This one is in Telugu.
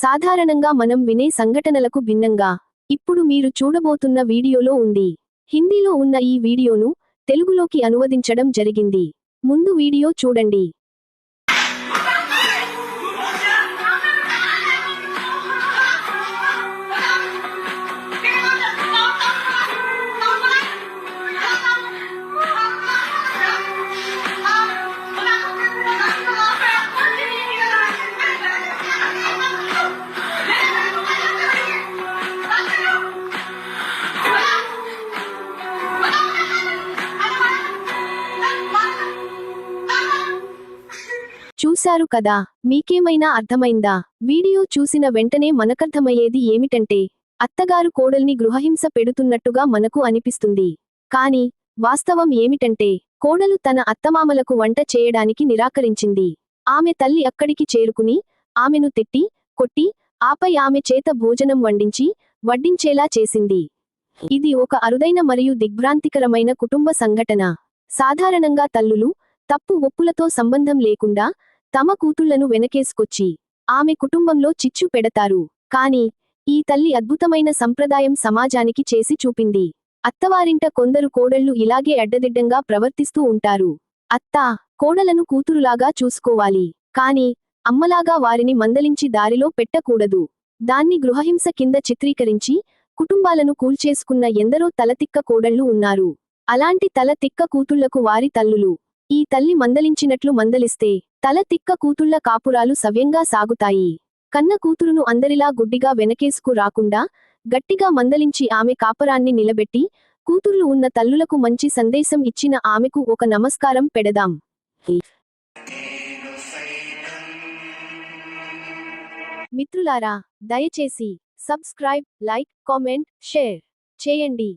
సాధారణంగా మనం వినే సంఘటనలకు భిన్నంగా ఇప్పుడు మీరు చూడబోతున్న వీడియోలో ఉంది. హిందీలో ఉన్న ఈ వీడియోను తెలుగులోకి అనువదించడం జరిగింది. ముందు వీడియో చూడండి. చూశారు కదా, మీకేమైనా అర్థమైందా? వీడియో చూసిన వెంటనే మనకర్థమయ్యేది ఏమిటంటే, అత్తగారు కోడల్ని గృహహింస పెడుతున్నట్టుగా మనకు అనిపిస్తుంది. కానీ వాస్తవం ఏమిటంటే, కోడలు తన అత్తమామలకు వంట చేయడానికి నిరాకరించింది. ఆమె తల్లి అక్కడికి చేరుకుని ఆమెను తిట్టి, కొట్టి, ఆపై ఆమె చేత భోజనం వడ్డించేలా చేసింది. ఇది ఒక అరుదైన మరియు దిగ్భ్రాంతికరమైన కుటుంబ సంఘటన. సాధారణంగా తల్లులు తప్పు ఒప్పులతో సంబంధం లేకుండా తమ కూతుళ్లను వెనకేసుకొచ్చి ఆమె కుటుంబంలో చిచ్చు పెడతారు. కానీ ఈ తల్లి అద్భుతమైన సంప్రదాయం సమాజానికి చేసి చూపింది. అత్తవారింట కొందరు కోడళ్లు ఇలాగే అడ్డదిడ్డంగా ప్రవర్తిస్తూ ఉంటారు. అత్త, కోడలను కూతురులాగా చూసుకోవాలి. కానీ అమ్మలాగా వారిని మందలించి దారిలో పెట్టకూడదు. దాన్ని గృహహింస కింద చిత్రీకరించి కుటుంబాలను కూల్చేసుకున్న ఎందరో తలతిక్క కోడళ్లు ఉన్నారు. అలాంటి తల తిక్క కూతుళ్లకు వారి తల్లులు ఈ తల్లి మందలించినట్లు మందలిస్తే తల తిక్క కూతుళ్ల కాపురాలు సవ్యంగా సాగుతాయి. కన్న కూతురును అందరిలా గుడ్డిగా వెనకేసుకు రాకుండా గట్టిగా మందలించి ఆమె కాపరాన్ని నిలబెట్టి కూతుర్లు ఉన్న తల్లులకు మంచి సందేశం ఇచ్చిన ఆమెకు ఒక నమస్కారం పెడదాం. మిత్రులారా, దయచేసి సబ్స్క్రైబ్, లైక్, కామెంట్, షేర్ చేయండి.